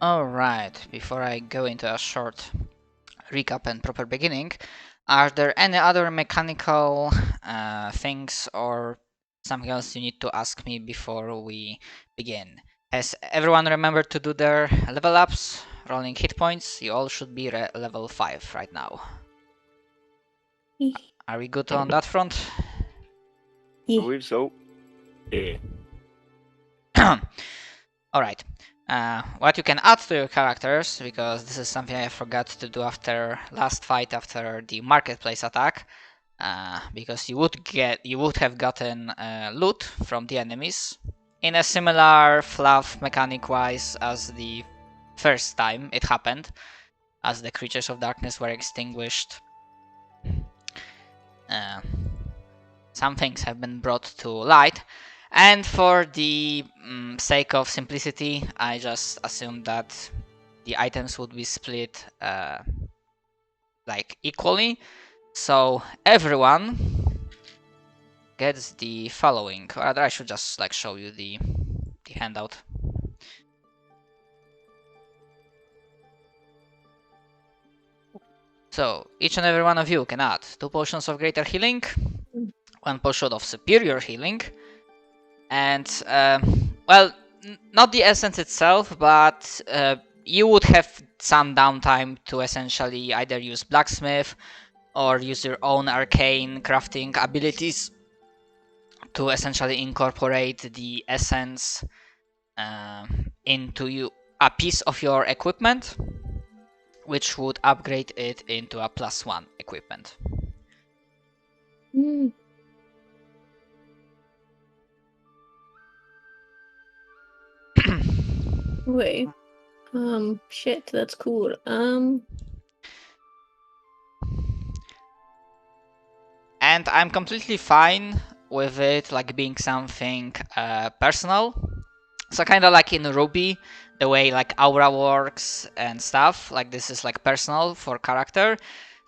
Alright, before I go into a short recap and proper beginning, are there any other mechanical things or something else you need to ask me before we begin? Has everyone remembered to do their level ups, rolling hit points? You all should be level 5 right now. Are we good on that front? I believe so. Yeah. Alright. What you can add to your characters, because this is something I forgot to do after last fight, after the marketplace attack, because you would have gotten loot from the enemies in a similar fluff mechanic wise as the first time it happened, as the creatures of darkness were extinguished. Some things have been brought to light, and for the sake of simplicity, I just assumed that the items would be split like equally, so everyone gets the following. Or rather, I should just like show you the handout. So each and every one of you can add 2 potions of greater healing, 1 potion of superior healing, and well, not the essence itself, but you would have some downtime to essentially either use blacksmith or use your own arcane crafting abilities to essentially incorporate the essence into a piece of your equipment, which would upgrade it into a +1 equipment. Wait. Shit, that's cool. And I'm completely fine with it like being something personal. So kind of like in Ruby, the way like aura works and stuff, like this is like personal for character.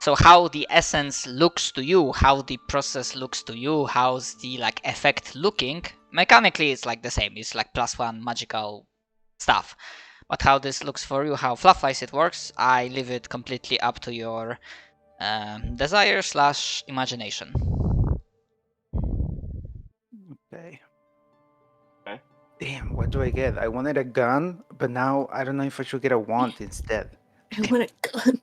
So how the essence looks to you, how the process looks to you, how's the like effect looking, mechanically it's like the same, it's like +1 magical stuff. But how this looks for you, how fluff-wise it works, I leave it completely up to your desire / imagination. Okay. Okay. Damn, what do I get? I wanted a gun, but now I don't know if I should get a wand instead. I want a gun.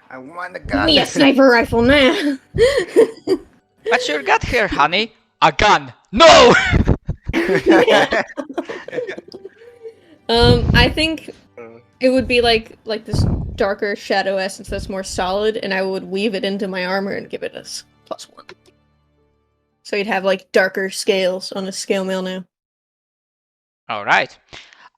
I want a Give gun. me a sniper rifle now. What you got here, honey? A gun. No! I think it would be like this darker shadow essence that's more solid, and I would weave it into my armor and give it a +1. So you'd have like darker scales on a scale mail now. Alright.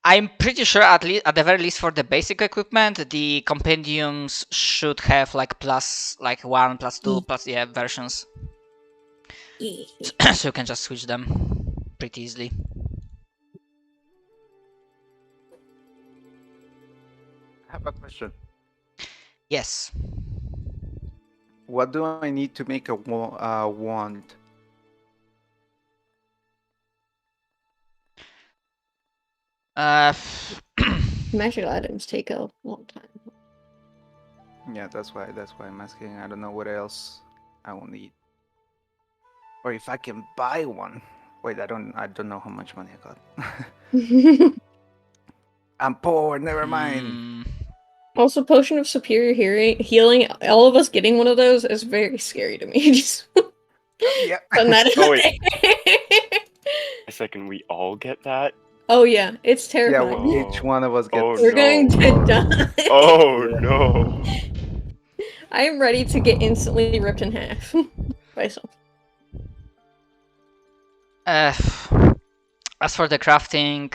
I'm pretty sure at the very least for the basic equipment, the compendiums should have like +1, +2, versions. So you can just switch them pretty easily. I have a question. Yes. What do I need to make a wand? Magical items take a long time. Yeah, that's why I'm asking. I don't know what else I will need. Or if I can buy one. Wait, I don't know how much money I got. I'm poor, never mind. Also, potion of superior healing, all of us getting one of those is very scary to me. Just Yep. Oh, wait. A second, we all get that? Oh yeah, it's Yeah, terrifying. each one of us gets. Oh, We're going to no. die. Oh, Yeah. no. I am ready to get instantly ripped in half by something. As for the crafting,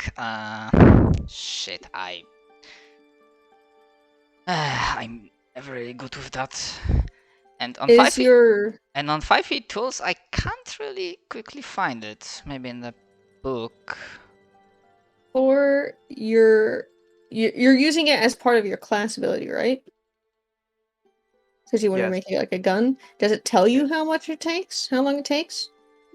shit, I'm never really good with that. And on 5e and on 5e tools, I can't really quickly find it. Maybe in the book. Or you're using it as part of your class ability, right? Because you want to Yes. make it like a gun. Does it tell you how much it takes? How long it takes?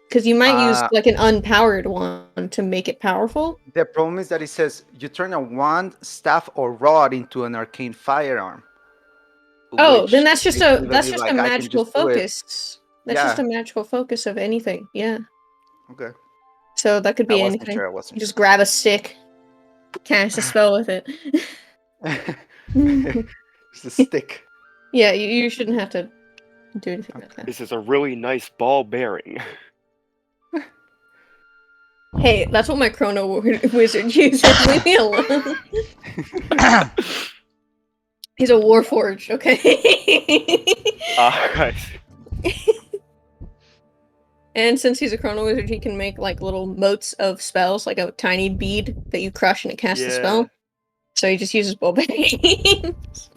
Because you might use like an unpowered one to make it powerful. The problem is that it says you turn a wand, staff, or rod into an arcane firearm. Oh, which then that's just makes a me believe, magical I can just do it. focus. That's just a magical focus of anything. Yeah. Okay. So that could I be wasn't anything. sure. I You wasn't just grab a stick, cast a spell with it. sure. Just a stick. Yeah, you shouldn't have to do anything like that. This is a really nice ball bearing. Hey, that's what my Chrono Wizard uses. Leave me alone. He's a Warforged, okay? Guys. And since he's a Chrono Wizard, he can make like little motes of spells, like a tiny bead that you crush and it casts a spell. So he just uses ball bearings.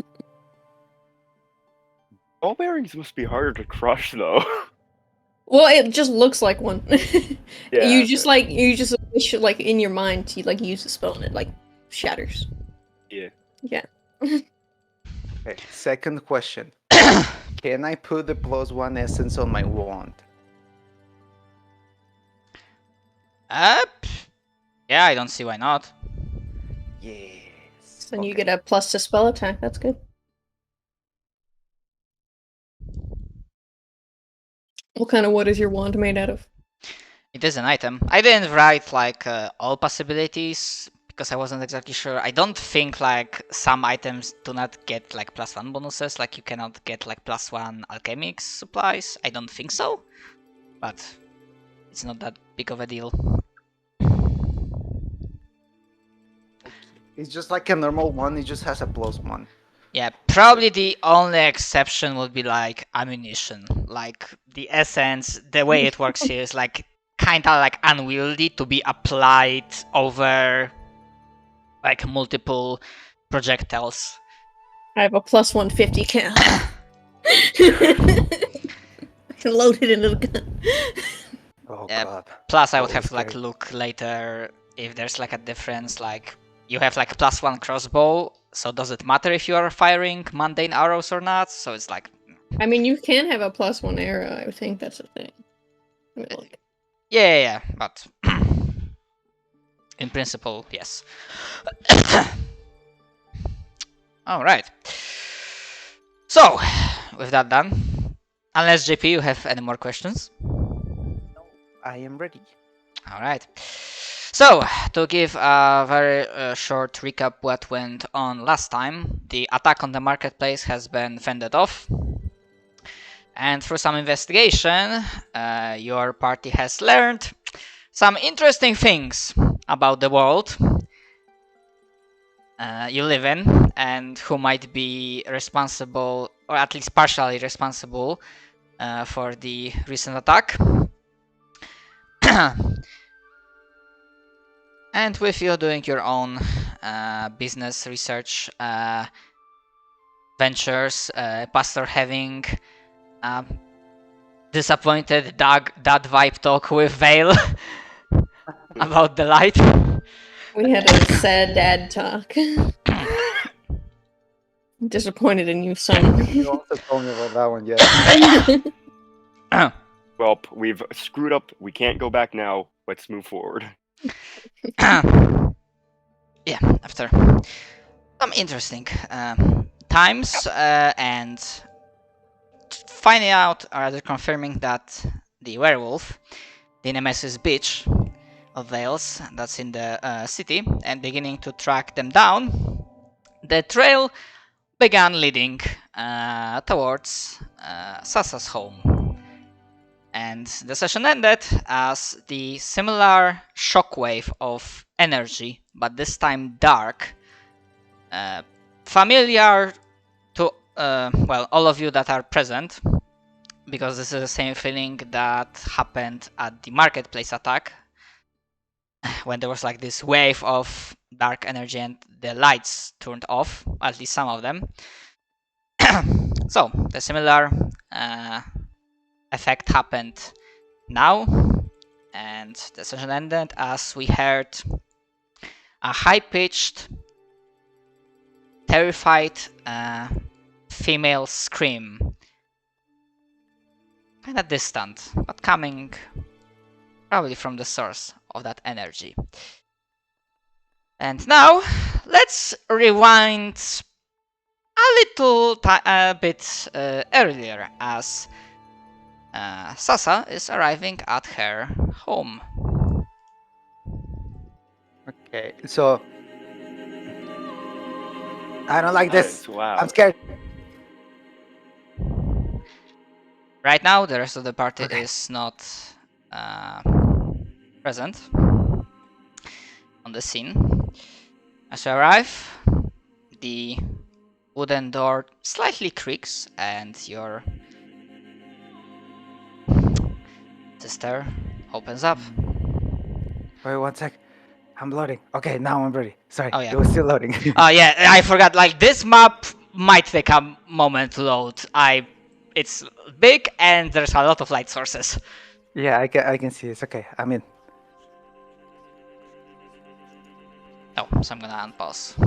Ball bearings must be harder to crush, though. Well, it just looks like one. Yeah, you just wish, like in your mind to like use the spell and it like shatters. Yeah. Yeah. Okay. Second question. Can I put the +1 essence on my wand? Yeah, I don't see why not. Yes. Then you get a plus to spell attack. That's good. What kind of wood is your wand made out of? It is an item. I didn't write like all possibilities because I wasn't exactly sure. I don't think like some items do not get like +1 bonuses, like you cannot get like +1 alchemic supplies. I don't think so, but it's not that big of a deal. It's just like a normal one. It just has a +1. Yeah, probably the only exception would be like ammunition. Like the essence, the way it works here is like kinda like unwieldy to be applied over like multiple projectiles. I have a +150 cal. I can load it into the gun. Oh Yeah, god. Plus, I would That have was to like scary. look later if there's like a difference. Like you have like a +1 crossbow, so does it matter if you are firing mundane arrows or not? So it's like, I mean, you can have a +1 arrow. I would think that's the thing. Let me look. yeah, but in principle, yes. All right. So, with that done, unless JP, you have any more questions? I am ready. All right. So, to give a very short recap what went on last time, the attack on the marketplace has been fended off. And through some investigation, your party has learned some interesting things about the world you live in and who might be responsible, or at least partially responsible, for the recent attack. And with you doing your own business research ventures, Pastor having disappointed dad vibe talk with Vale about the light. We had a sad dad talk. I'm disappointed in you, son. You also told me about that one, yeah. Well, we've screwed up. We can't go back now. Let's move forward. Yeah, after some interesting times and finding out, or rather confirming that the werewolf, the Nemesis bitch of Vales, that's in the city, and beginning to track them down, the trail began leading towards Sasa's home. And the session ended as the similar shockwave of energy, but this time dark, familiar to well, all of you that are present, because this is the same feeling that happened at the marketplace attack, when there was like this wave of dark energy and the lights turned off, at least some of them. So the similar effect happened now, and the session ended as we heard a high-pitched, terrified female scream, kind of distant, but coming probably from the source of that energy. And now, let's rewind a little bit earlier as Sasa is arriving at her home. Okay, so I don't like this. Nice, wow. I'm scared. Right now, the rest of the party Okay. is not present on the scene. As you arrive, the wooden door slightly creaks and your sister opens up. Wait 1 sec. I'm loading. Okay, now I'm ready. Sorry, Oh, yeah. it was still loading. Oh yeah, I forgot. Like this map might take a moment to load. It's big and there's a lot of light sources. Yeah, I can see it's okay. I'm in. Oh, so I'm gonna unpause.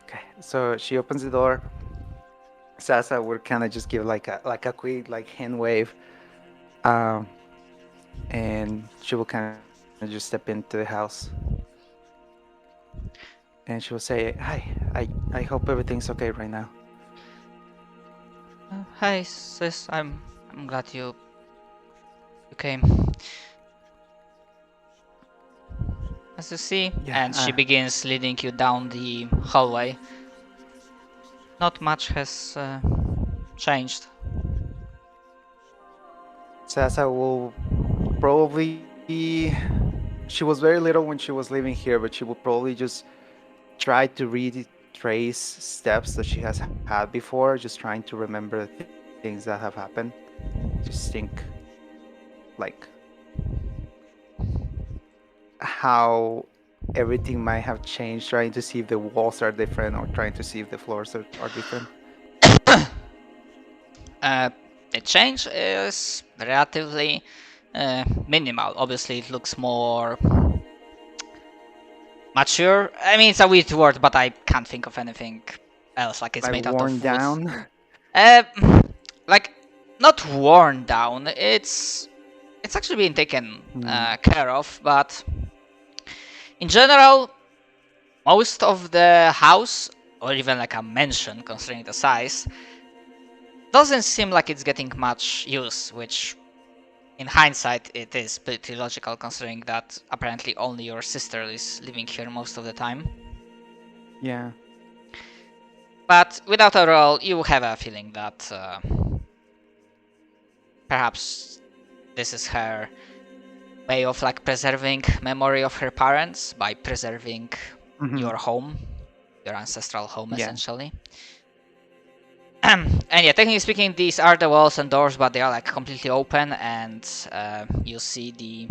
Okay, so she opens the door. Sasa would kind of just give like a quick like hand wave, and she will kind of just step into the house, and she will say, "Hi, I hope everything's okay right now." Hi sis, I'm glad you came. As you see, Yeah, and she begins leading you down the hallway. Not much has changed. Sasa will probably. She was very little when she was living here, but she will probably just try to retrace steps that she has had before, just trying to remember things that have happened. Just think like how everything might have changed, trying to see if the walls are different or trying to see if the floors are different. The change is relatively minimal. Obviously, it looks more mature. I mean, it's a weird word, but I can't think of anything else. Like it's Like made out of worn wood. down. Like not worn down. It's actually being taken care of, but in general, most of the house, or even like a mansion, considering the size, doesn't seem like it's getting much use, which in hindsight it is pretty logical considering that apparently only your sister is living here most of the time. Yeah. But without a role, you have a feeling that perhaps this is her way of like preserving memory of her parents by preserving your home, your ancestral home, essentially. And yeah, technically speaking, these are the walls and doors, but they are like completely open, and you see the.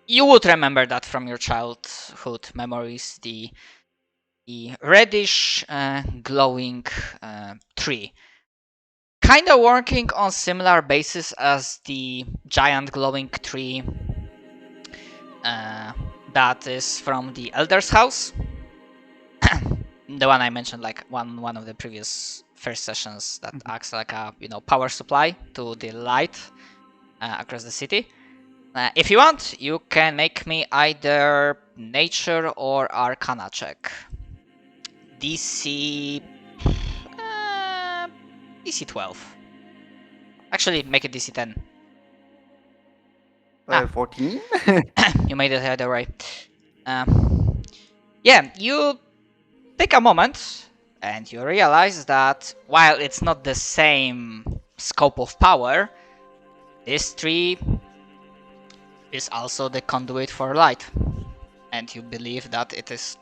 You would remember that from your childhood memories, the reddish glowing tree. Kind of working on similar basis as the giant glowing tree that is from the Elder's house. The one I mentioned, like one of the previous first sessions, that acts like a power supply to the light across the city. If you want, you can make me either nature or arcana check. DC 12. Actually, make it DC 10. 14. You made it either way. Yeah, you take a moment and you realize that while it's not the same scope of power, this tree is also the conduit for light, and you believe that it is.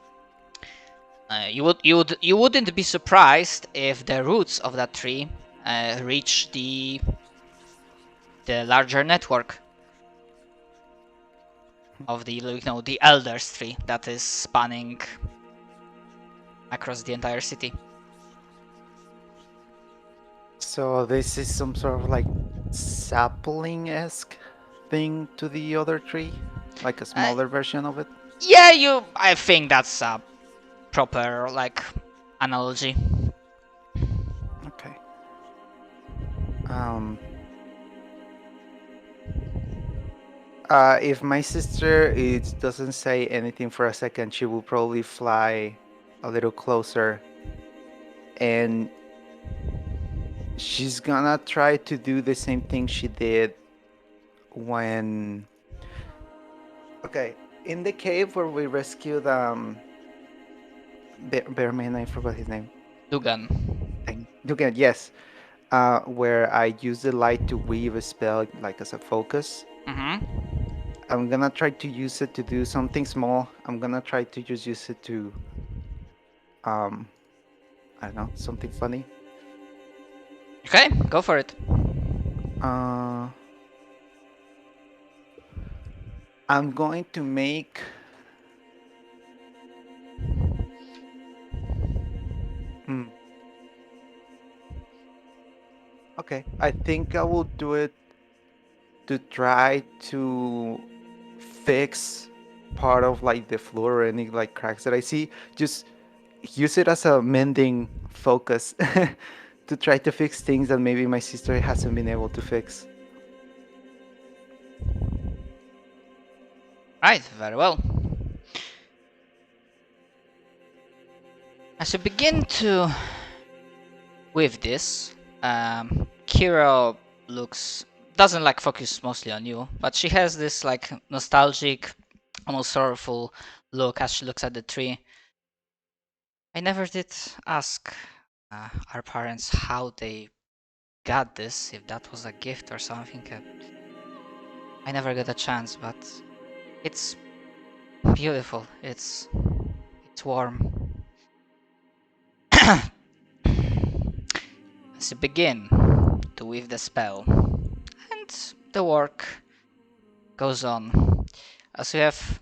You wouldn't be surprised if the roots of that tree reach the larger network of the Elders tree that is spanning across the entire city. So this is some sort of like sapling-esque thing to the other tree, like a smaller version of it. Yeah, I think that's a proper like analogy. Okay. If my sister doesn't say anything for a second, she will probably fly a little closer, and she's gonna try to do the same thing she did when. Okay, in the cave where we rescued Bearman, I forgot his name. Dugan. Dugan, yes. Where I use the light to weave a spell like as a focus. Mm-hmm. I'm gonna try to use it to do something small. I'm gonna try to just use it to, I don't know, something funny. Okay, go for it. I'm going to make. Okay, I think I will do it to try to fix part of like the floor or any like cracks that I see. Just use it as a mending focus to try to fix things that maybe my sister hasn't been able to fix. Right, very well. As you begin to with this, Kira doesn't like focus mostly on you, but she has this like nostalgic, almost sorrowful look as she looks at the tree. I never did ask our parents how they got this, if that was a gift or something. I never got a chance, but it's beautiful. It's warm. As you begin to weave the spell, and the work goes on, as you have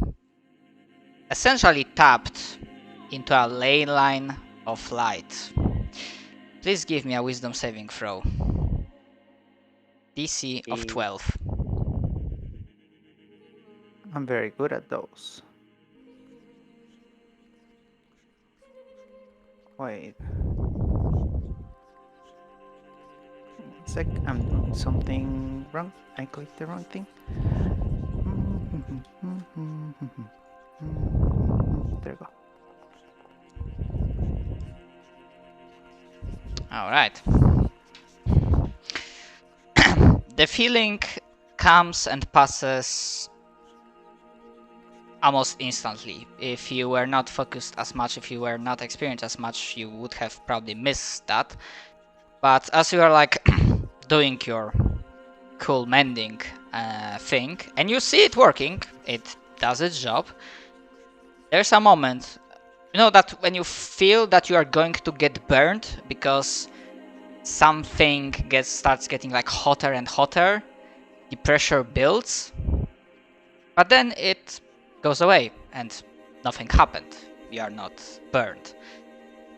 essentially tapped into a ley line of light. Please give me a wisdom saving throw. DC of 12. I'm very good at those. Wait. 1 sec, I'm doing something wrong. I clicked the wrong thing. There we go. Alright. The feeling comes and passes almost instantly. If you were not focused as much, if you were not experienced as much, you would have probably missed that. But as you are like doing your cool mending thing, and you see it working, it does its job, there's a moment, you know, that when you feel that you are going to get burned because something starts getting like hotter and hotter, the pressure builds, but then it goes away and nothing happened. You are not burned,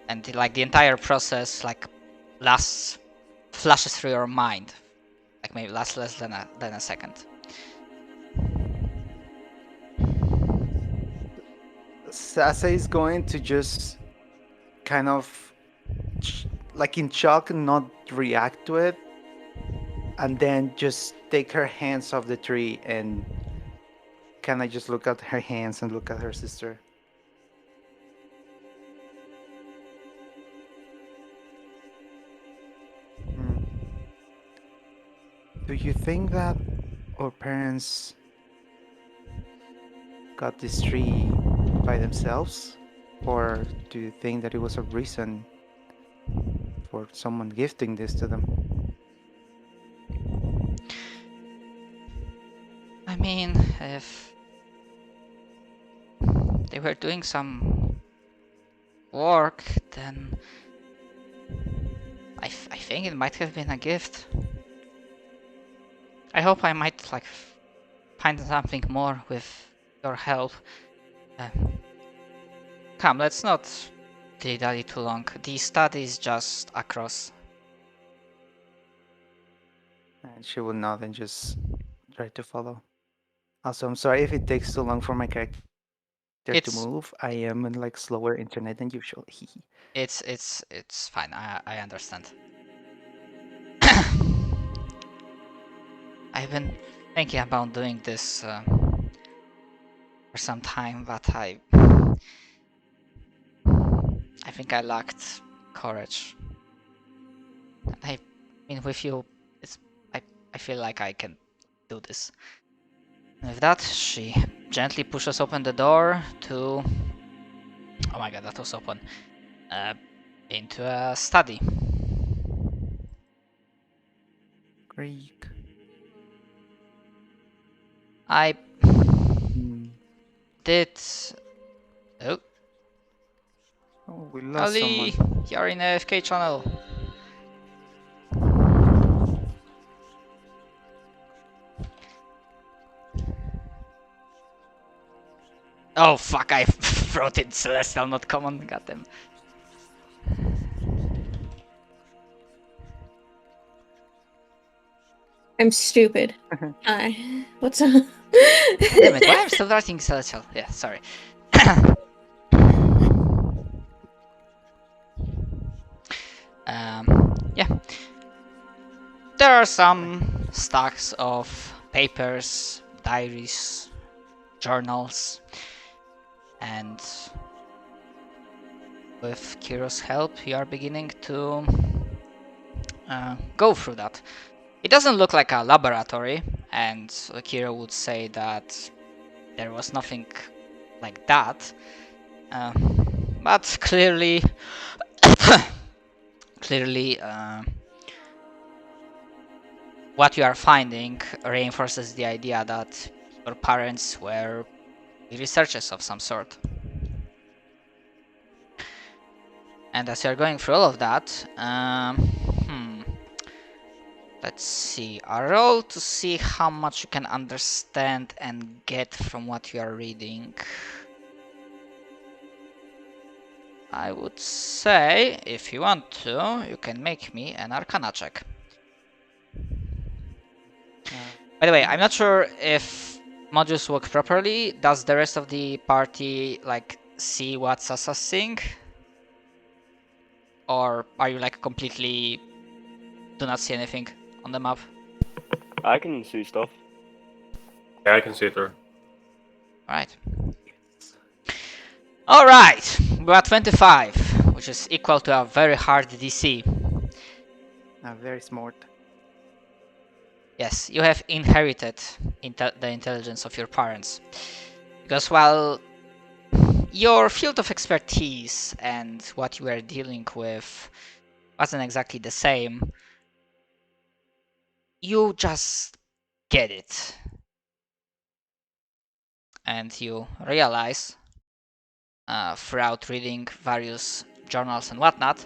and like the entire process like flashes through your mind, like maybe lasts less than a second. Sasa is going to just kind of like in shock and not react to it, and then just take her hands off the tree and kind of just look at her hands and look at her sister. Do you think that our parents got this tree by themselves? Or do you think that it was a reason for someone gifting this to them? I mean, if they were doing some work, then I think it might have been a gift. I hope I might like find something more with your help. Come, let's not dilly-dally too long. The study is just across. And she will nod and just try to follow. Also, I'm sorry if it takes too long for my character to move. I am in like slower internet than usual. It's fine. I understand. I've been thinking about doing this for some time, but I think I lacked courage. I mean, with you, I feel like I can do this. And with that, she gently pushes open the door to. Oh my god, that was open. Into a study. Greek. I Hmm. did. Oh, Oh, we lost Ali, someone. you're in AFK channel. Oh fuck! I wrote it Celestial, not common. Goddamn. I'm stupid. Hi. What's up? Damn it! Why I'm still writing Celestial? Yeah, sorry. Yeah. There are some stacks of papers, diaries, journals, and with Kiro's help, you are beginning to go through that. It doesn't look like a laboratory, and Kiro would say that there was nothing like that. But clearly, clearly, what you are finding reinforces the idea that your parents were researchers of some sort. And as you're going through all of that, let's see, a roll to see how much you can understand and get from what you are reading. I would say, if you want to, you can make me an Arcana check. By the way, I'm not sure if modules work properly. Does the rest of the party like see what Sasa's seeing? Or are you like completely do not see anything on the map? I can see stuff. Yeah, I can see it there. Alright. Alright, we're at 25, which is equal to a very hard DC. Very smart. Yes, you have inherited the intelligence of your parents. Because while your field of expertise and what you were dealing with wasn't exactly the same, you just get it. And you realize, throughout reading various journals and whatnot,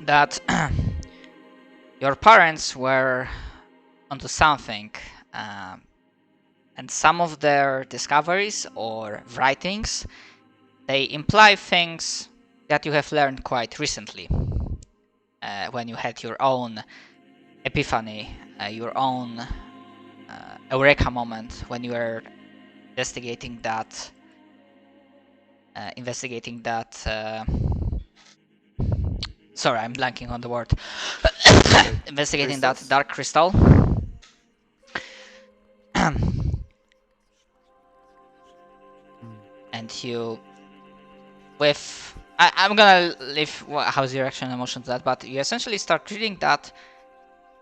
that your parents were onto something, and some of their discoveries or writings, they imply things that you have learned quite recently, when you had your own epiphany, your own eureka moment when you were investigating that. Sorry, I'm blanking on the word. Investigating that dark crystal. And you, with I'm gonna leave how's your reaction and emotion to that, but you essentially start reading that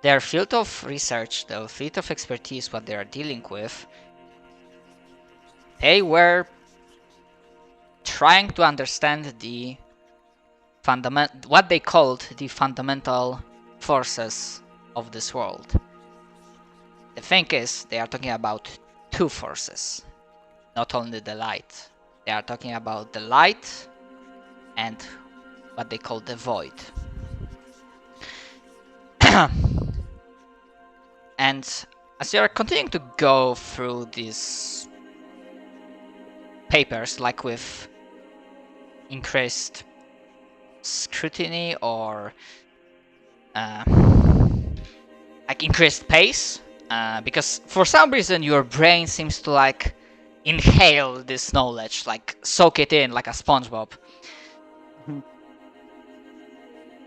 their field of research, their field of expertise, what they are dealing with, they were trying to understand the what they called the fundamental forces of this world. The thing is, they are talking about two forces, not only the light. They are talking about the light and what they call the void. And as you are continuing to go through these papers, like with increased scrutiny or like increased pace, because for some reason your brain seems to like inhale this knowledge, like soak it in like a SpongeBob.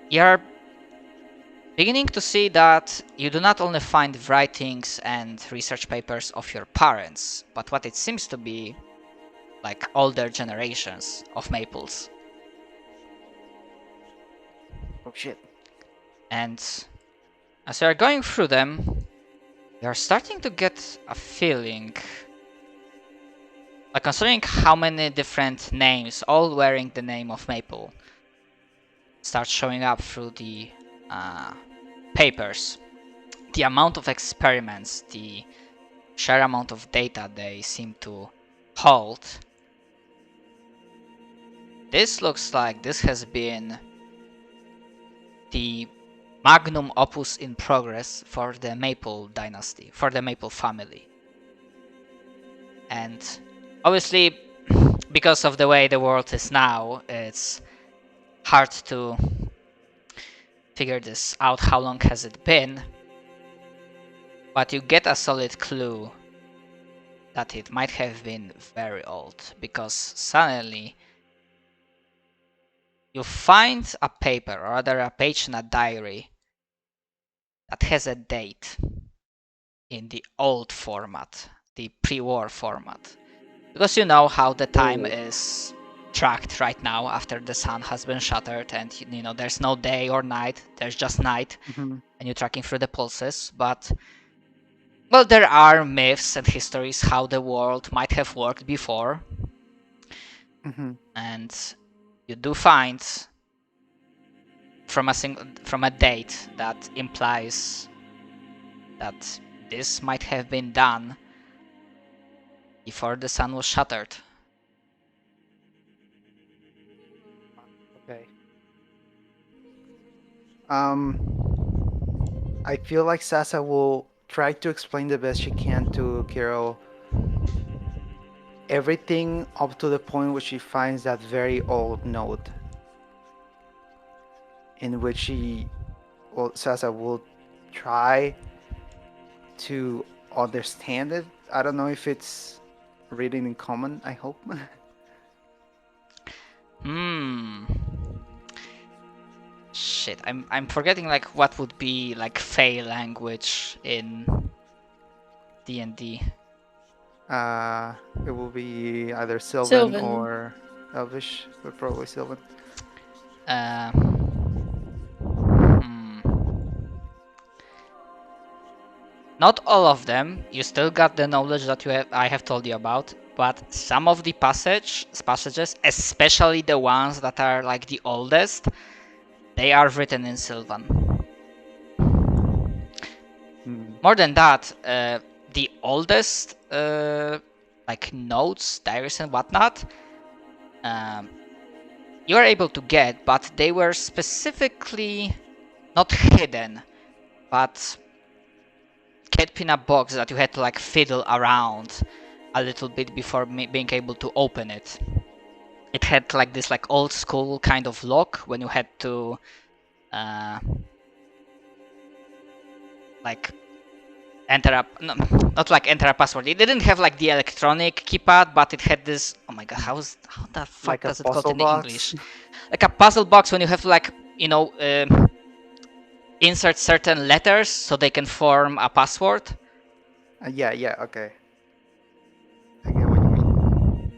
You're beginning to see that you do not only find writings and research papers of your parents, but what it seems to be like older generations of maples. Oh shit. And as you are going through them, you are starting to get a feeling, like considering how many different names, all wearing the name of maple, start showing up through the papers. The amount of experiments, the sheer amount of data they seem to hold. This looks like this has been the magnum opus in progress for the Maple dynasty, for the Maple family. And obviously, because of the way the world is now, it's hard to figure this out. How long has it been? But you get a solid clue that it might have been very old, because suddenly you find a paper, or rather a page in a diary, that has a date in the old format, the pre-war format. Because you know how the time is tracked right now after the sun has been shattered, and you know there's no day or night, there's just night, Mm-hmm. and you're tracking through the pulses. But well, there are myths and histories how the world might have worked before, Mm-hmm. and you do find from a date that implies that this might have been done before the sun was shattered. Okay. I feel like Sasa will try to explain the best she can to Kiro everything up to the point where she finds that very old note in which Sasa will try to understand it. I don't know if it's written in common, I hope. Shit, I'm forgetting like what would be like Fey language in D&D. It will be either Sylvan, Sylvan. or Elvish, but probably Sylvan. Not all of them. You still got the knowledge that I have told you about, but some of the passages, especially the ones that are like the oldest, they are written in Sylvan. More than that, the oldest like notes, diaries and whatnot, you are able to get, but they were specifically not hidden, but kept in a box that you had to like fiddle around a little bit before being able to open it. It had like this like old school kind of lock when you had to like enter up, no, not like enter a password. It didn't have like the electronic keypad, but it had this. Oh my god, how the fuck Like does a it called puzzle in box? English? Like a puzzle box when you have to like insert certain letters so they can form a password. Yeah, okay. I get what you mean.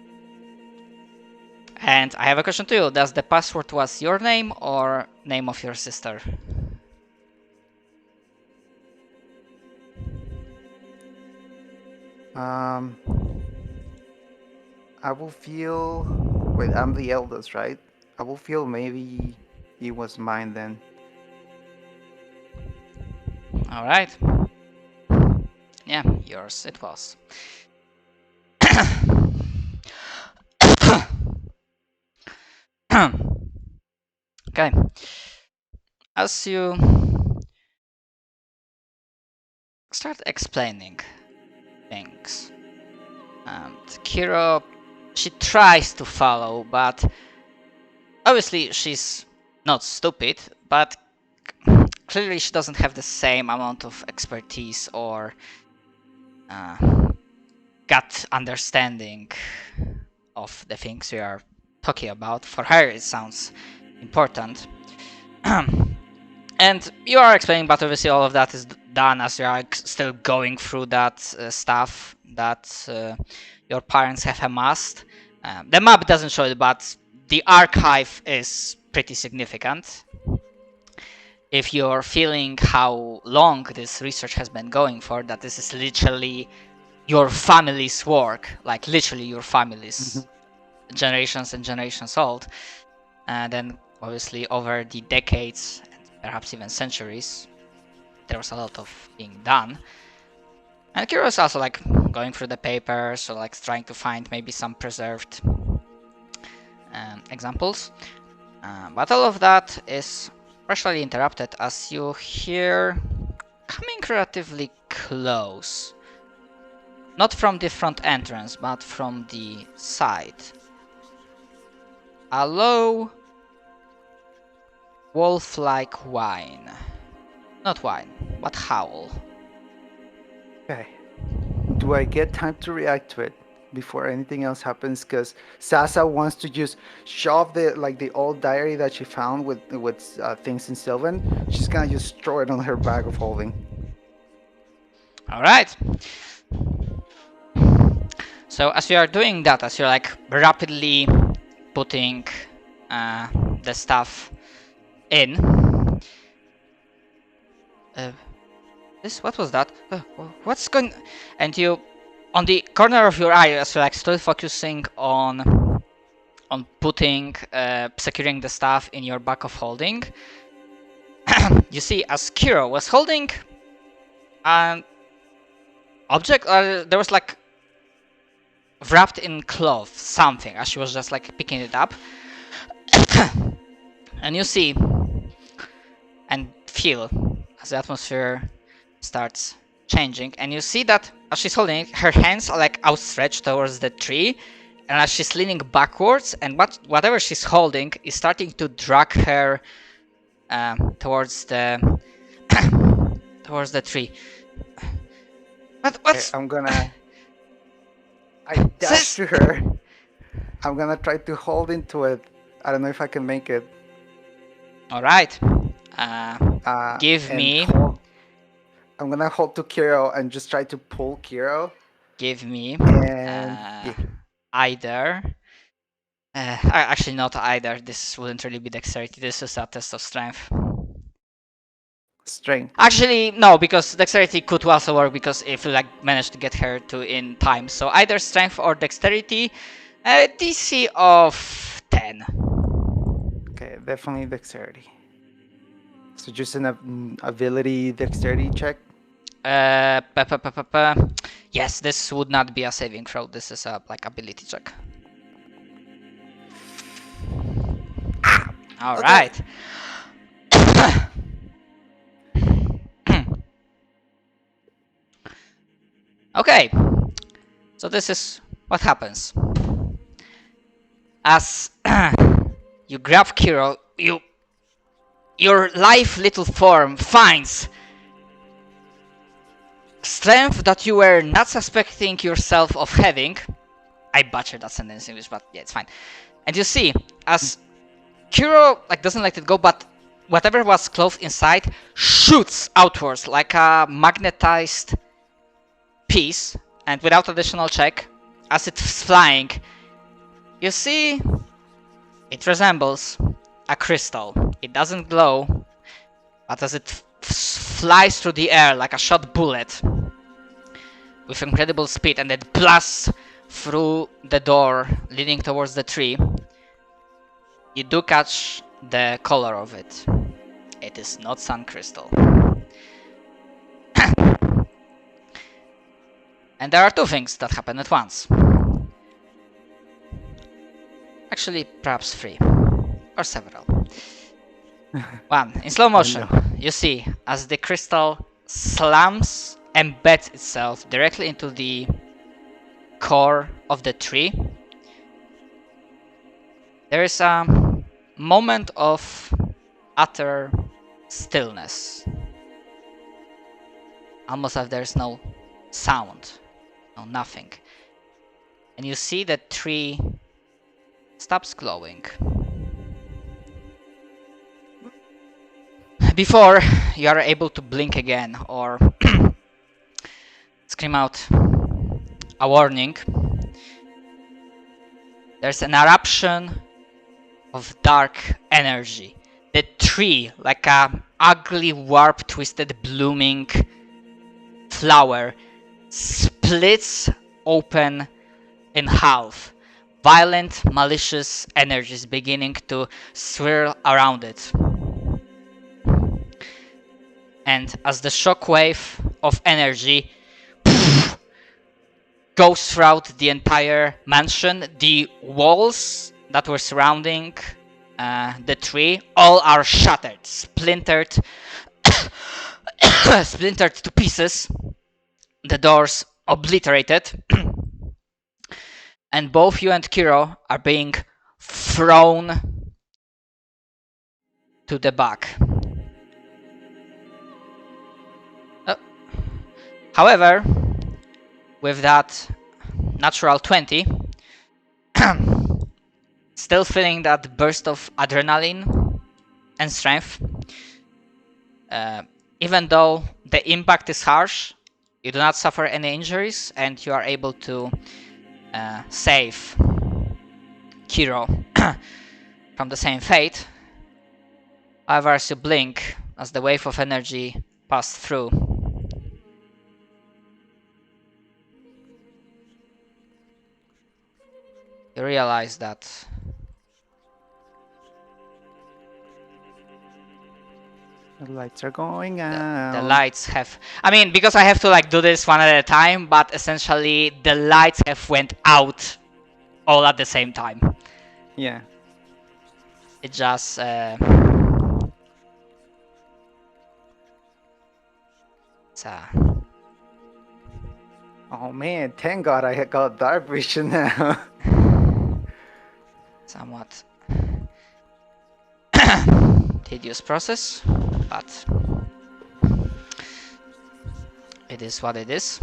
And I have a question to you. Does the password was your name or name of your sister? I will feel. Wait, I'm the eldest, right? I will feel maybe it was mine then. All right. Yeah, yours it was. Okay. As you start explaining things, and Kiro, she tries to follow, but obviously she's not stupid, but clearly she doesn't have the same amount of expertise or gut understanding of the things we are talking about. For her, it sounds important. And you are explaining, but obviously all of that is done as you are still going through that stuff that your parents have amassed. The map doesn't show it, but the archive is pretty significant. If you're feeling how long this research has been going for, that this is literally your family's work, like literally your family's generations and generations old, and then obviously over the decades and perhaps even centuries, there was a lot of being done. And Kiro is also like going through the papers, or like trying to find maybe some preserved examples. But all of that is partially interrupted as you hear coming relatively close. Not from the front entrance, but from the side. A low, wolf-like whine. Not whine, but howl. Okay. Do I get time to react to it before anything else happens? Because Sasa wants to just shove the old diary that she found with things in Sylvan. She's gonna just throw it on her bag of holding. All right. So as you are doing that, as you're like rapidly putting the stuff in, what was that? What's going? And you, on the corner of your eye, as you're like still focusing on putting, securing the stuff in your bag of holding, you see as Kiro was holding an object, there was like wrapped in cloth something, as she was just like picking it up, and you see and feel as the atmosphere starts changing, and you see that as she's holding it, her hands are like outstretched towards the tree, and as she's leaning backwards, and whatever she's holding is starting to drag her towards the towards the tree. What's? Okay, I dash to her. I'm gonna try to hold into it. I don't know if I can make it. All right. Give me. I'm gonna hold to Kiro and just try to pull Kiro. Give me And either. Actually, not either. This wouldn't really be dexterity. This is a test of strength. Strength. Actually, no, because dexterity could also work because if you like manage to get her to in time. So either strength or dexterity. DC of 10. Okay, definitely dexterity. So just an ability dexterity check. Yes, this would not be a saving throw. This is a like ability check. All right. Okay. So this is what happens. As you grab Kiro, your live little form finds strength that you were not suspecting yourself of having. I butchered that sentence in English, but yeah, it's fine. And you see, as Kiro like doesn't let it go, but whatever was clothed inside shoots outwards like a magnetized piece, and without additional check, as it's flying, you see it resembles a crystal. It doesn't glow, but as it flies through the air like a shot bullet with incredible speed, and it blasts through the door leading towards the tree, you do catch the color of it. It is not sun crystal. And there are two things that happen at once. Actually, perhaps three. Or several. One, in slow motion, you see as the crystal slams, embeds itself directly into the core of the tree. There is a moment of utter stillness. Almost like there's no sound, no nothing. And you see the tree stops glowing. before you are able to blink again or scream out a warning, there's an eruption of dark energy. The tree, like a ugly, warp, twisted, blooming flower, splits open in half. Violent, malicious energies beginning to swirl around it. And as the shockwave of energy goes throughout the entire mansion, the walls that were surrounding the tree all are shattered, splintered, splintered to pieces. The doors obliterated. And both you and Kiro are being thrown to the back. However, with that natural 20, still feeling that burst of adrenaline and strength, even though the impact is harsh, you do not suffer any injuries and you are able to save Kiro from the same fate. However, as you blink, as the wave of energy passed through, you realize that The lights are going out. the lights have... I mean, because I have to like do this one at a time, but essentially the lights have went out all at the same time. Yeah. It just... Oh man, thank God I got dark vision now. somewhat tedious process, but it is what it is.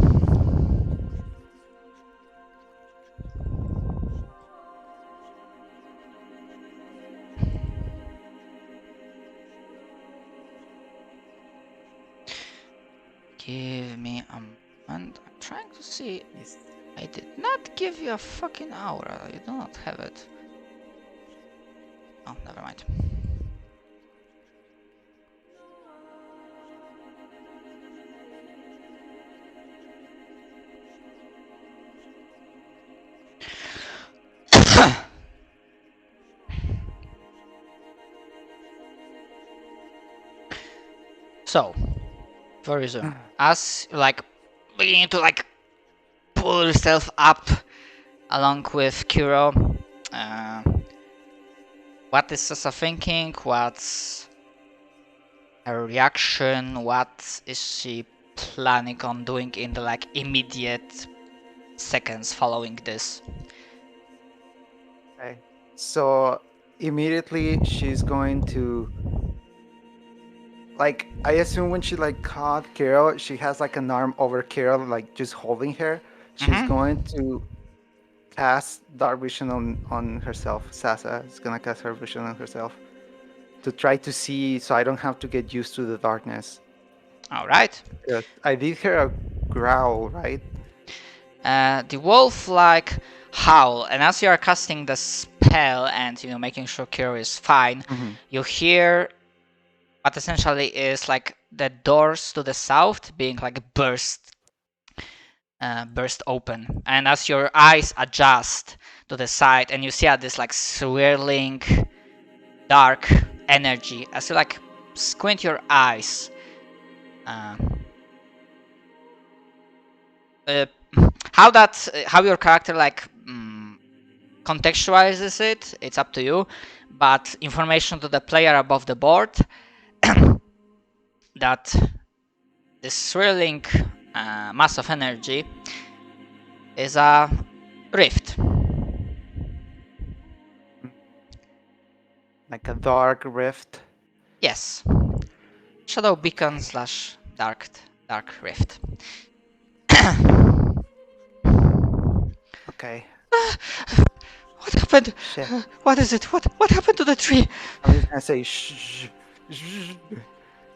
Give me a moment. I'm trying to see. Yes. I did not give you a fucking aura. You do not have it. Oh, never mind. So, for resume, as like beginning to like pull yourself up along with Kuro, what is Sasa thinking? What's her reaction? What is she planning on doing in the like immediate seconds following this? Okay. So immediately she's going to, like, I assume when she like caught Kiro, she has like an arm over Kiro, like just holding her. She's Mhm. going to cast dark vision on herself. Sasa is gonna cast her vision on herself to try to see, so I don't have to get used to the darkness. All right. Yes, I did hear a growl, right? The wolf like howl, and as you are casting the spell and making sure Kiro is fine, you hear what essentially is like the doors to the south being like burst open, and as your eyes adjust to the side and you see this like swirling dark energy, as you like squint your eyes, how your character like contextualizes it, it's up to you, but information to the player above the board that this swirling mass of energy is a rift. Like a dark rift. Yes. Shadow beacon slash dark rift. Okay. What happened? Shit. What is it? What happened to the tree? I'm just gonna say shh.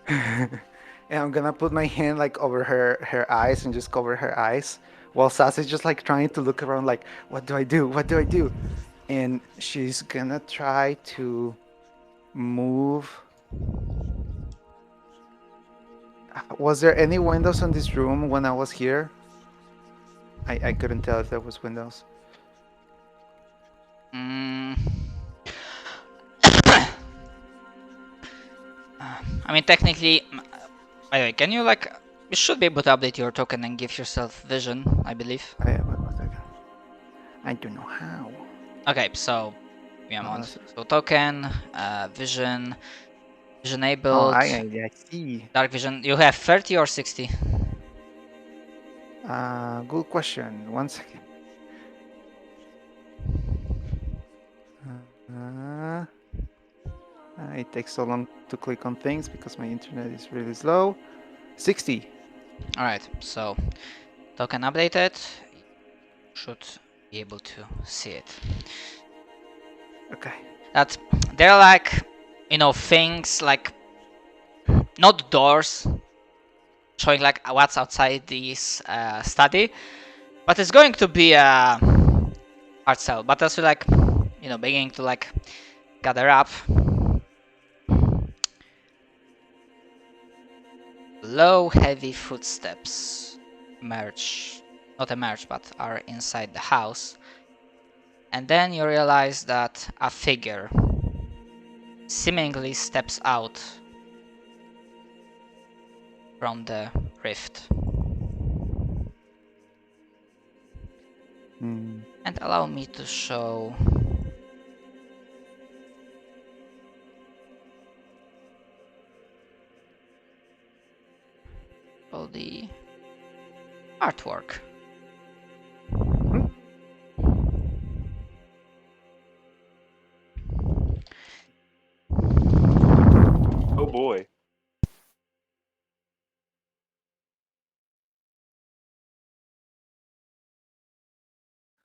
And I'm gonna put my hand like over her eyes and just cover her eyes, while Sassy's just like trying to look around, like, what do I do? What do I do? And she's gonna try to move. Was there any windows in this room when I was here? I couldn't tell if there was windows. Mm. I mean, technically, by the way, can you like? You should be able to update your token and give yourself vision, I believe. One second. I don't know how. Okay, so yeah, Oh, moment. So token, vision Oh, enabled, I see. dark vision. You have 30 or 60? Good question. One second. Uh, it takes so long to click on things because my internet is really slow. 60. All right, so token updated. Should be able to see it. Okay. That they're like, you know, things like not doors showing like what's outside this study, but it's going to be a art cell. But as we like, you know, beginning to like gather up, low heavy footsteps emerge, not emerge, but are inside the house. And then you realize that a figure seemingly steps out from the rift. Hmm. And allow me to show all the artwork. Oh boy.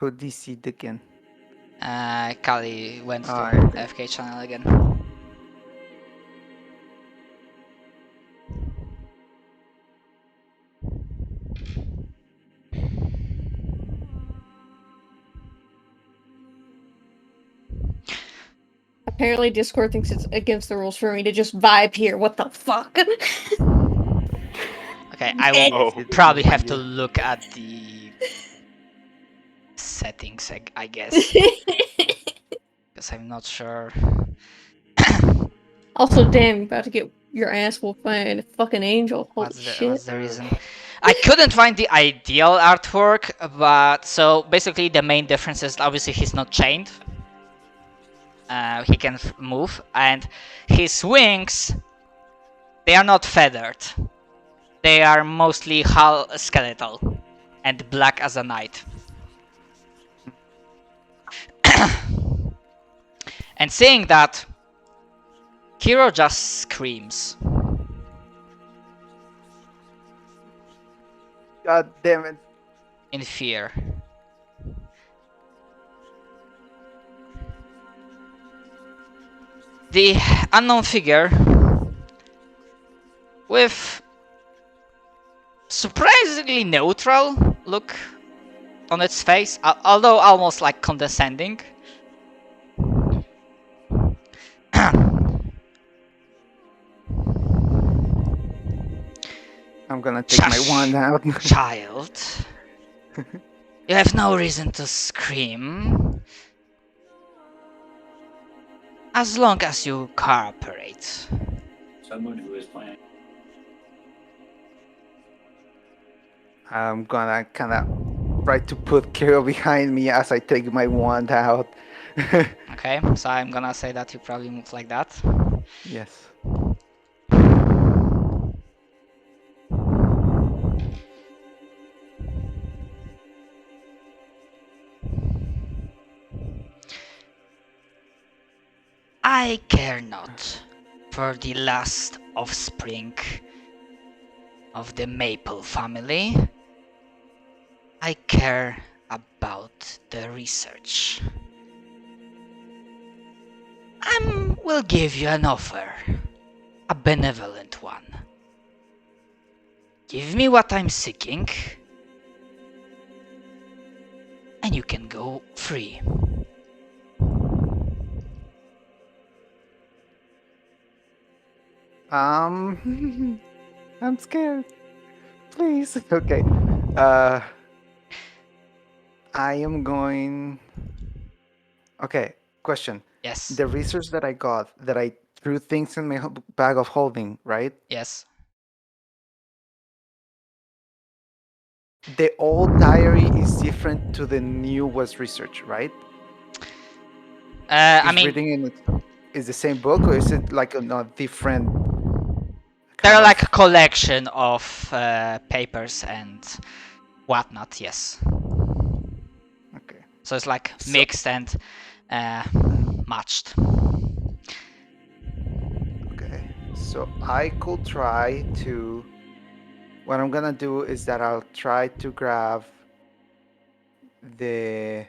Who DC'd again? Kali went to Alright. FK channel again. Apparently, Discord thinks it's against the rules for me to just vibe here. What the fuck? Okay, I will Oh. probably have to look at the settings, I guess, because I'm not sure. Also, damn, you about to get your ass whooped by a fucking angel. Holy What's shit. the reason? I couldn't find the ideal artwork, but so basically the main difference is obviously he's not chained. He can move, and his wings, they are not feathered. They are mostly hull skeletal and black as a night. And seeing that, Hero just screams. God damn it. In fear. The unknown figure, with surprisingly neutral look on its face, although almost like condescending, I'm gonna take my Shush. wand out. Child, you have no reason to scream. As long as you cooperate. Someone who is playing. I'm gonna kinda try to put Kiro behind me as I take my wand out. Okay, so I'm gonna say that you probably move like that. Yes. I care not for the last offspring of the Maple family. I care about the research. I will give you an offer, a benevolent one. Give me what I'm seeking, and you can go free. I'm scared. Please. Okay. I am going. Okay. Question. Yes. The research that I got, that I threw things in my bag of holding, right? Yes. The old diary is different to the newest research, right? I Is mean, reading in it is the same book, or is it like a different? they're kind like of- a collection of papers and whatnot. Yes. Okay. So it's like So- mixed and matched. Okay. So I could try to. What I'm gonna do is that I'll try to grab the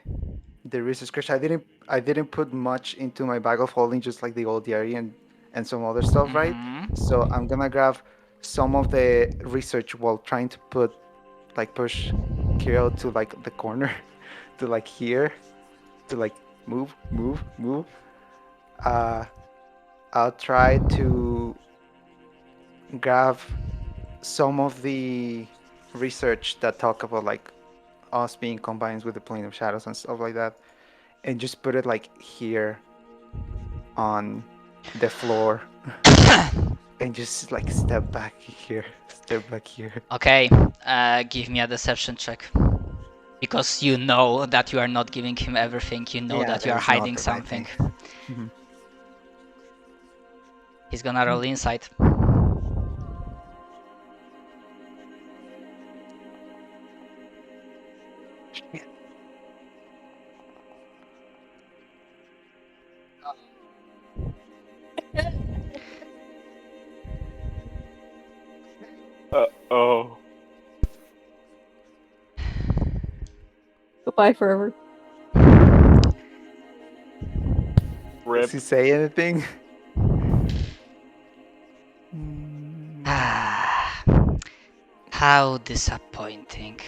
research question. I didn't put much into my bag of holding, just like the old diary and some other stuff, right? Mhm. So I'm gonna grab some of the research while trying to push Kirill to like the corner, to like here, to like move, move, move. Uh, I'll try to grab some of the research that talk about like us being combined with the plane of shadows and stuff like that, and just put it like here on the floor and just like step back here, step back here. Okay, give me a deception check. Because you know that you are not giving him everything, you know Yeah, that you are that is not hiding the right something. thing. Mhm. He's gonna roll insight. Oh. Goodbye forever. Rip. Does he say anything? How disappointing.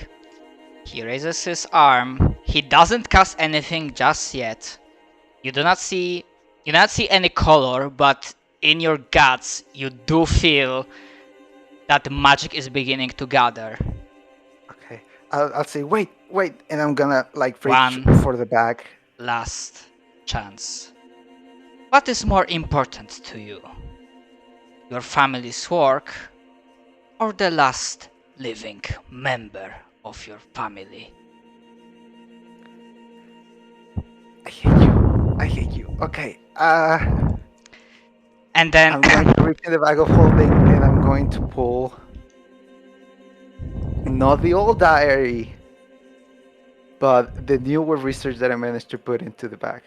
He raises his arm. He doesn't cast anything just yet. You do not see any color, but in your guts you do feel that the magic is beginning to gather. Okay, I'll say wait, and I'm gonna like reach One. for the bag. Last chance. What is more important to you? Your family's work or the last living member of your family? I hate you. I hate you. Okay. And then I'm going to reach in the bag of holding and I'm going to pull not the old diary, but the newer research that I managed to put into the bag.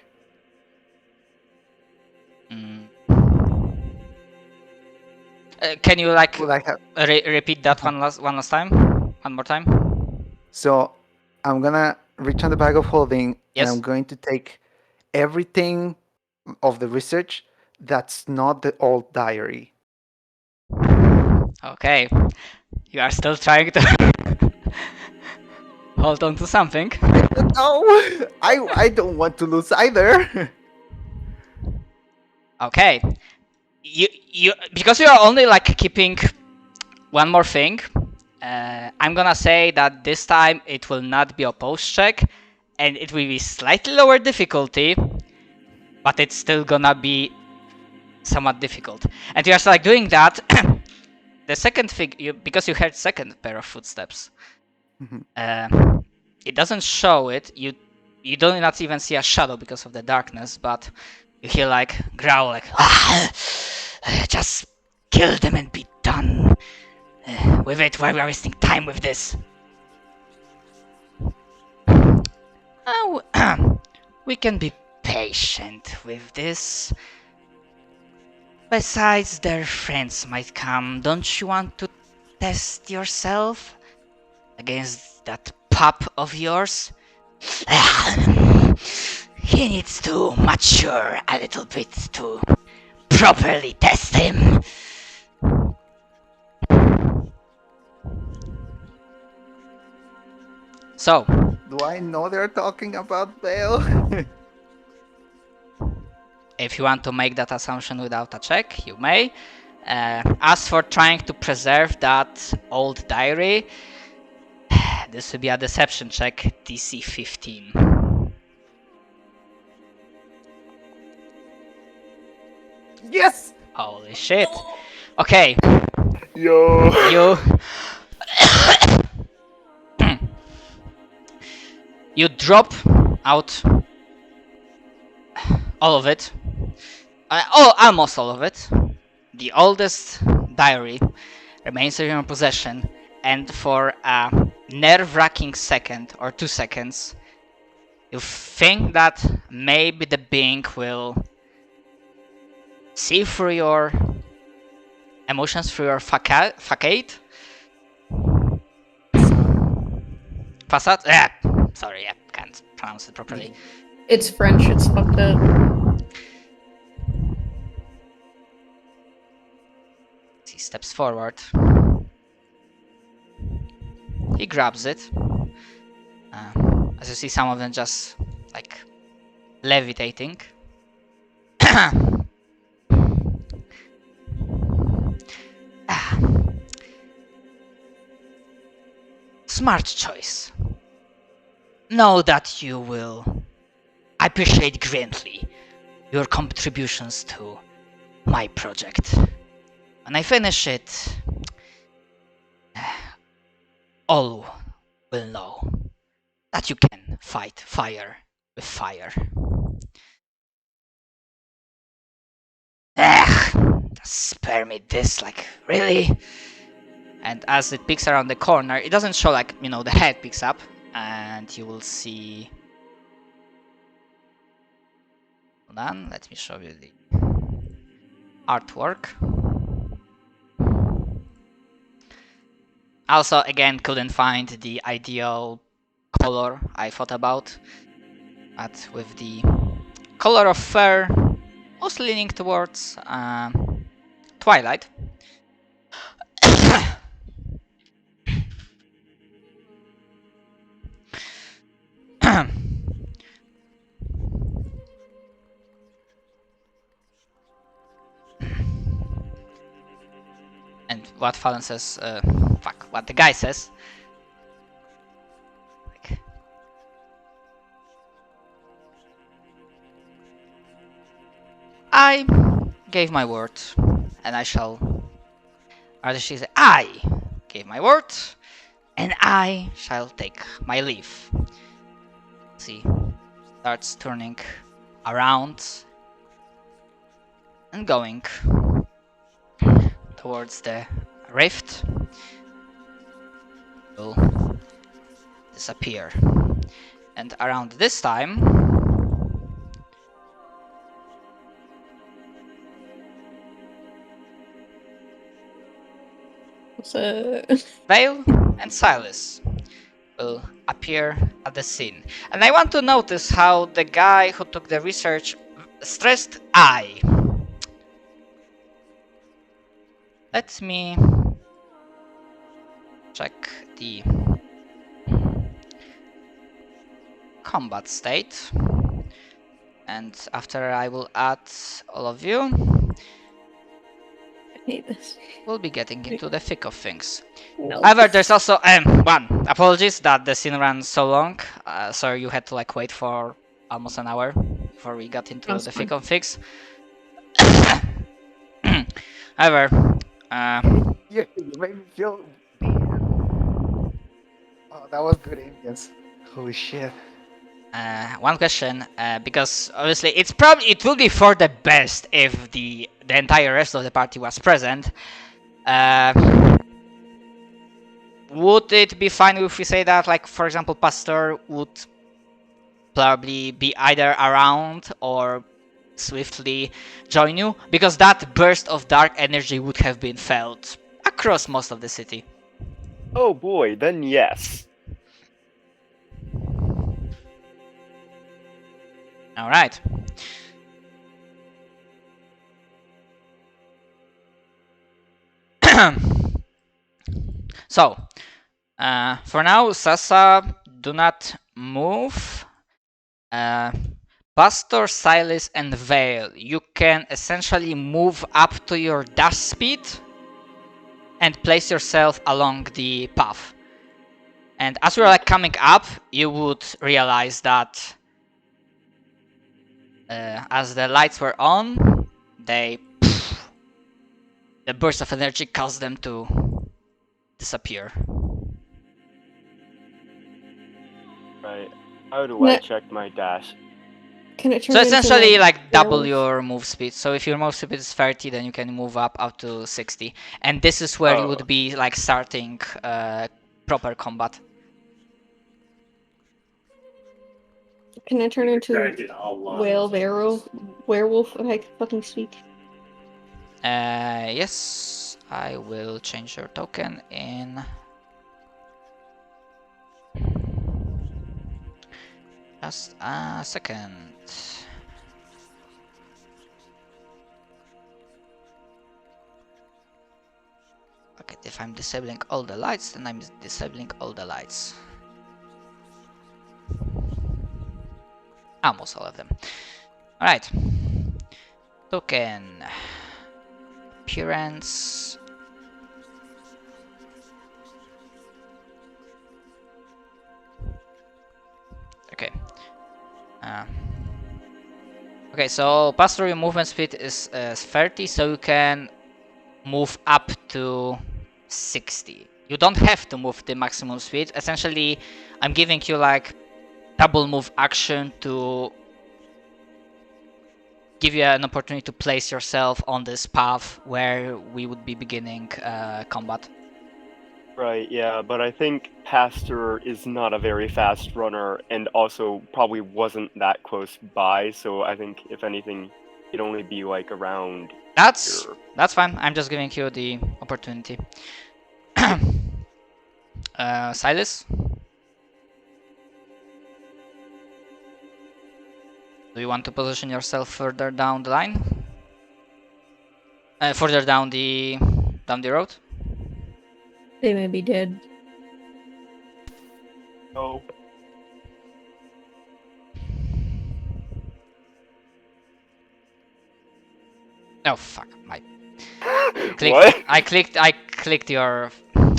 Mm. Can you like Will I have? repeat that one last time? One more time? So I'm gonna reach on the bag of holding and Yes. I'm going to take everything of the research that's not the old diary. Okay. You are still trying to hold on to something. No, I don't want to lose either. Okay. You because you are only like keeping one more thing. I'm gonna say that this time it will not be a post check, and it will be slightly lower difficulty, but it's still gonna be somewhat difficult. And you're like doing that. The second thing, because you heard second pair of footsteps, Mhm. it doesn't show it. You don't not even see a shadow because of the darkness, but you hear like growl like, just kill them and be done with it. Why we are wasting time with this? We can be patient with this. Besides, their friends might come. Don't you want to test yourself against that pup of yours? He needs to mature a little bit to properly test him. So, Do I know they're talking about Bale? if you want to make that assumption without a check, you may. As for trying to preserve that old diary, this would be a deception check, DC 15. Yes! Holy shit. Okay, Yo. you... you drop out all of it. Almost all of it. The oldest diary remains in your possession, and for a nerve-wracking second or 2 seconds, you think that maybe the being will see through your emotions, through your facade. Facade? Yeah, sorry, yeah, can't pronounce it properly. It's French, it's fucked up. He steps forward. He grabs it. As you see, some of them just like levitating. Smart choice. Know that you will appreciate greatly your contributions to my project. When I finish it, all will know that you can fight fire with fire. Spare me this, like, really? And as it peeks around the corner, it doesn't show, like, you know, the head picks up, and you will see... Hold on, let me show you the artwork. Also, again, couldn't find the ideal color I thought about, but with the color of fur, mostly leaning towards Twilight. And what Fallon says, what the guy says. Like, I gave my word, and I shall. Or she said, I gave my word, and I shall take my leave. See, starts turning around and going towards the rift. Will disappear. And around this time, So... Vale and Silas will appear at the scene. And I want to notice how the guy who took the research stressed I. Let me check the combat state. And after I will add all of you, I hate this. we'll be getting into the thick of things. No. However, there's also one. Apologies that the scene ran so long. So you had to like wait for almost an hour before we got into That's the fine. thick of things. However, You made me feel. Oh, that was good ambience. Holy shit. one question, because obviously it will be for the best if the entire rest of the party was present. Would it be fine if we say that, like, for example, Pastor would probably be either around or swiftly join you? Because that burst of dark energy would have been felt across most of the city. Oh boy, then yes. Alright. So, for now, Sasa do not move. Pastor, Silas, and Vale, you can essentially move up to your dash speed and place yourself along the path. And as you're like coming up, you would realize that as the lights were on, the burst of energy caused them to disappear. Right. How do No. I check my dash? Can it turn So into, essentially like double werewolf? your move speed. So if your move speed is 30, then you can move up to 60. And this is where you would be like starting proper combat. Can I turn into Granted, I'll, werewolf if I can fucking speak? Yes, I will change your token in just a second. Okay, if I'm disabling all the lights, then I'm disabling all the lights. Almost all of them. Alright. Token. Appearance. Okay. Okay, so pass-through your movement speed is 30, so you can move up to 60. You don't have to move the maximum speed. Essentially, I'm giving you like double move action to give you an opportunity to place yourself on this path where we would be beginning combat. Right, yeah, but I think Pastor is not a very fast runner and also probably wasn't that close by, so I think if anything, it'd only be like around That's here. fine. I'm just giving you the opportunity. Silas? Do you want to position yourself further down the line? Further down the road? They may be dead. Oh. Oh fuck! My What? I clicked your.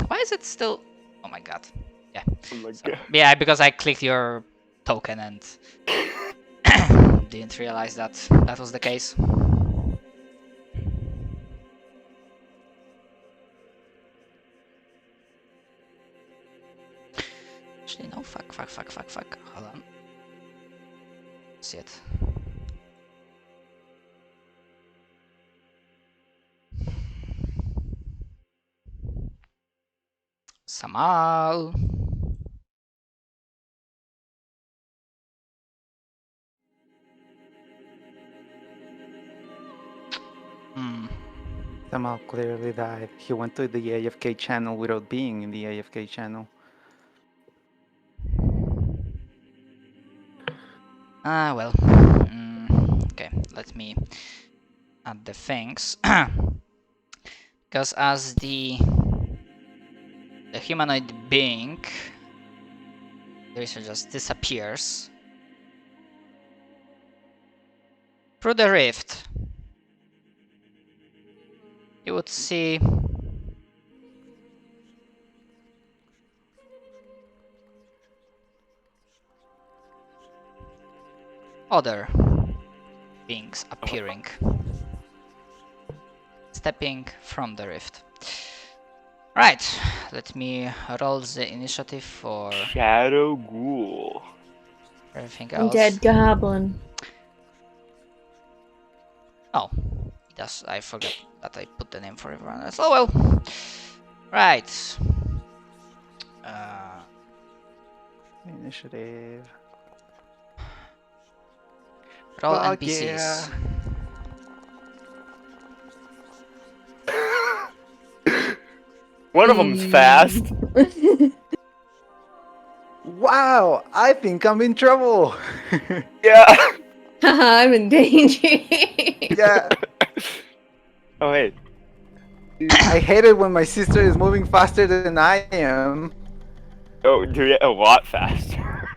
Why is it still? Oh my god! Yeah. Oh my So, god. yeah, because I clicked your token and didn't realize that that was the case. Actually, no. Fuck. Hold on. See it. Samal. Samal clearly died. He went to the AFK channel without being in the AFK channel. Well. Okay, let me add the things. Because as the humanoid being, the researcher just disappears through the rift. You would see other beings appearing, stepping from the rift. Right, let me roll the initiative for Shadow Ghoul. everything else. Dead goblin. Oh, yes, I forgot that I put the name for everyone else. Oh well. Right. Initiative. Roll Fuck NPCs. One of them's fast. Wow, I think I'm in trouble. Yeah. Haha, I'm in danger. Yeah, Oh hey. I hate it when my sister is moving faster than I am. Oh, do it a lot faster.